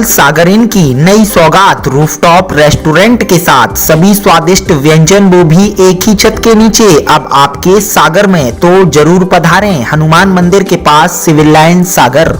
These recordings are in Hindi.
सागर इन की नई सौगात रूफटॉप रेस्टोरेंट के साथ सभी स्वादिष्ट व्यंजन वो भी एक ही छत के नीचे अब आपके सागर में, तो जरूर पधारें हनुमान मंदिर के पास, सिविल लाइन सागर।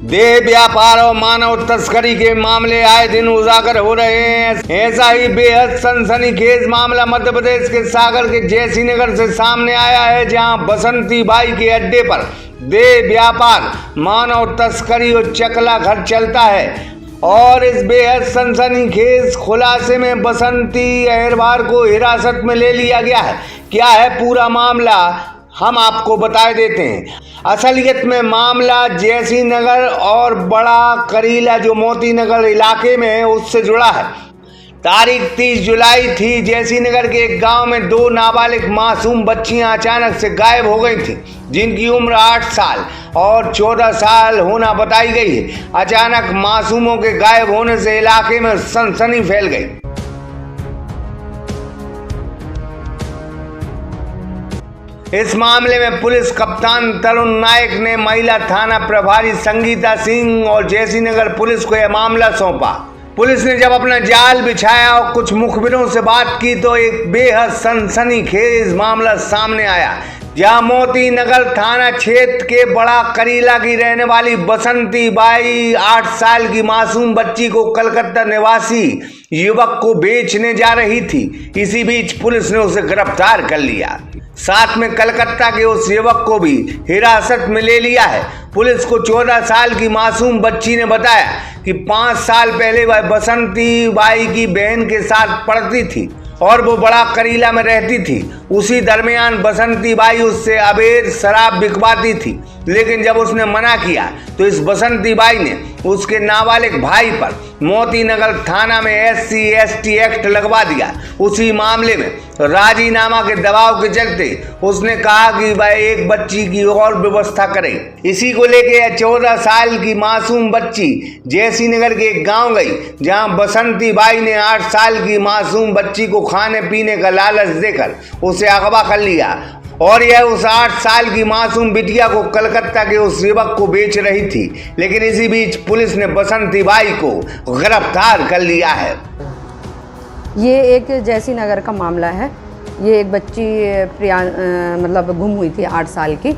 देह व्यापार और मानव तस्करी के मामले आए दिन उजागर हो रहे हैं। ऐसा ही बेहद सनसनीखेज मामला मध्य प्रदेश के सागर के जयसी नगर से सामने आया है, जहां बसंती बाई के अड्डे पर देह व्यापार, मानव तस्करी और चकला घर चलता है। और इस बेहद सनसनीखेज खुलासे में बसंती अहिरवार को हिरासत में ले लिया गया है। क्या है पूरा मामला, हम आपको बता देते हैं। असलियत में मामला जयसी नगर और बड़ा करीला जो मोती नगर इलाके में है उससे जुड़ा है। तारीख 30 जुलाई थी। जयसी नगर के एक गांव में दो नाबालिग मासूम बच्चियां अचानक से गायब हो गई थी, जिनकी उम्र 8 साल और 14 साल होना बताई गई है। अचानक मासूमों के गायब होने से इलाके में सनसनी फैल गई। इस मामले में पुलिस कप्तान तरुण नायक ने महिला थाना प्रभारी संगीता सिंह और जयसी नगर पुलिस को यह मामला सौंपा। पुलिस ने जब अपना जाल बिछाया और कुछ मुखबिरों से बात की तो एक बेहद सनसनीखेज मामला सामने आया, जहां मोती नगर थाना क्षेत्र के बड़ा करीला की रहने वाली बसंती बाई 8 साल की मासूम बच्ची को कलकत्ता निवासी युवक को बेचने जा रही थी। इसी बीच पुलिस ने उसे गिरफ्तार कर लिया, साथ में कलकत्ता के उस युवक को भी हिरासत में ले लिया है। पुलिस को 14 साल की मासूम बच्ची ने बताया कि 5 साल पहले वह बसंती बाई की बहन के साथ पढ़ती थी और वो बड़ा करीला में रहती थी। उसी दरमियान बसंती बाई उससे अवैध शराब बिकवाती थी, लेकिन जब उसने मना किया तो इस बसंती बाई ने उसके नाबालिग भाई पर मोती नगर थाना में SC/ST एक्ट लगवा दिया। उसी मामले में राजीनामा के दबाव के चलते उसने कहा कि वह एक बच्ची की और व्यवस्था करे। इसी को लेकर 14 साल की मासूम बच्ची जयसी नगर के एक गांव गई, जहां बसंती बाई ने 8 साल की मासूम बच्ची को खाने पीने का लालच देकर उसे अगवा कर लिया और यह उस 8 साल की मासूम बिटिया को कलकत्ता के उस युवक को बेच रही थी। लेकिन इसी बीच पुलिस ने बसंती बाई को गिरफ्तार कर लिया है। ये एक जयसी नगर का मामला है। ये एक बच्ची मतलब गुम हुई थी 8 साल की,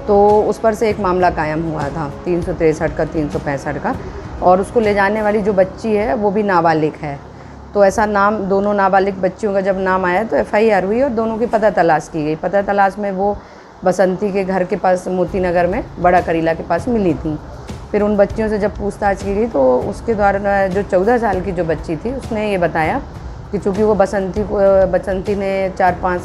तो उस पर से एक मामला कायम हुआ था 363 का 365 का, और उसको ले जाने वाली जो बच्ची है वो भी नाबालिग है। तो ऐसा नाम दोनों नाबालिग बच्चियों का जब नाम आया तो FIR हुई और दोनों की पता तलाश की गई। पता तलाश में वो बसंती के घर के पास मोती नगर में बड़ा करीला के पास मिली थी। फिर उन बच्चियों से जब पूछताछ की गई तो उसके द्वारा जो 14 साल की जो बच्ची थी उसने ये बताया कि चूँकि वो बसंती ने 4-5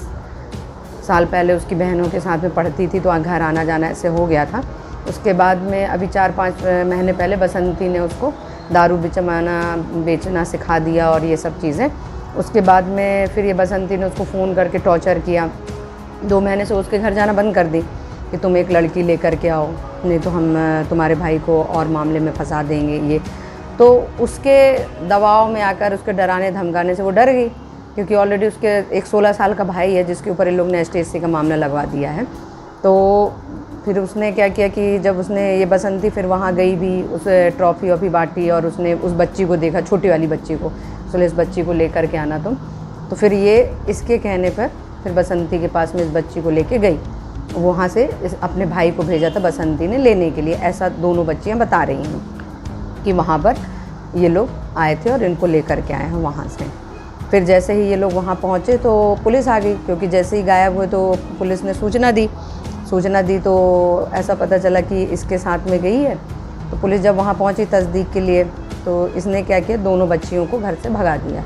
साल पहले उसकी बहनों के साथ में पढ़ती थी, तो घर आना जाना ऐसे हो गया था। उसके बाद में अभी 4-5 महीने पहले बसंती ने उसको दारू बेचना सिखा दिया और ये सब चीज़ें। उसके बाद में फिर ये बसंती ने उसको फ़ोन करके टॉर्चर किया। 2 महीने से उसके घर जाना बंद कर दी कि तुम एक लड़की लेकर के आओ, नहीं तो हम तुम्हारे भाई को और मामले में फंसा देंगे। ये तो उसके दबाव में आकर, उसके डराने धमकाने से वो डर गई, क्योंकि ऑलरेडी उसके एक 16 साल का भाई है जिसके ऊपर इन लोग ने ST/SC का मामला लगवा दिया है। तो फिर उसने क्या किया कि जब उसने ये बसंती फिर वहाँ गई भी, उसे ट्रॉफ़ी बांटी और उसने उस बच्ची को देखा, छोटी वाली बच्ची को, उसने इस बच्ची को लेकर के आना तुम। तो फिर ये इसके कहने पर फिर बसंती के पास में इस बच्ची को लेके गई। वहाँ से अपने भाई को भेजा था बसंती ने लेने के लिए, ऐसा दोनों बच्चियाँ बता रही हैं कि वहाँ पर ये लोग आए थे और इनको लेकर के आए हैं वहाँ से। फिर जैसे ही ये लोग वहाँ पहुँचे तो पुलिस आ गई, क्योंकि जैसे ही गायब हुए तो पुलिस ने सूचना दी तो ऐसा पता चला कि इसके साथ में गई है। तो पुलिस जब वहाँ पहुँची तस्दीक के लिए तो इसने क्या किया, दोनों बच्चियों को घर से भगा दिया।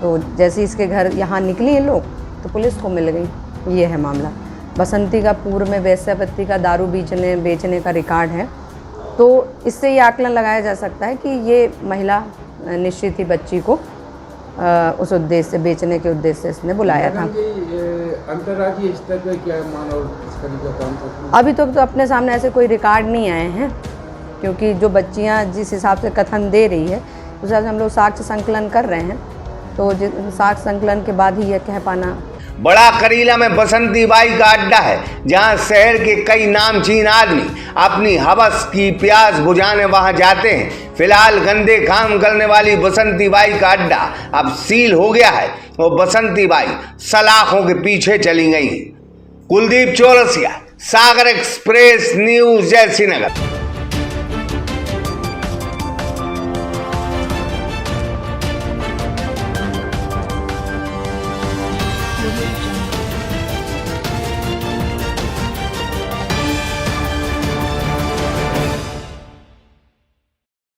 तो जैसे इसके घर यहाँ निकली ये लोग तो पुलिस को मिल गई। ये है मामला। बसंती का पूर्व में वेश्यावृत्ति का दारू बेचने का रिकॉर्ड है, तो इससे ये आकलन लगाया जा सकता है कि ये महिला निश्चित ही बच्ची को उस उद्देश्य से, बेचने के उद्देश्य से इसने बुलाया था। अंतर्राज्यीय स्तर पर क्या मानव तस्करी का काम करती है? अभी तक तो अपने सामने ऐसे कोई रिकॉर्ड नहीं आए हैं, क्योंकि जो बच्चियां जिस हिसाब से कथन दे रही है उस हिसाब से हम लोग साक्ष्य संकलन कर रहे हैं, तो साक्ष्य संकलन के बाद ही यह कह पाना। बड़ा करीला में बसंती बाई का अड्डा है, जहां शहर के कई नामचीन आदमी अपनी हवस की प्यास बुझाने वहां जाते हैं। फिलहाल गंदे काम करने वाली बसंती बाई का अड्डा अब सील हो गया है और बसंती बाई सलाखों के पीछे चली गई। कुलदीप चौरसिया, सागर एक्सप्रेस न्यूज, जयसिंह नगर।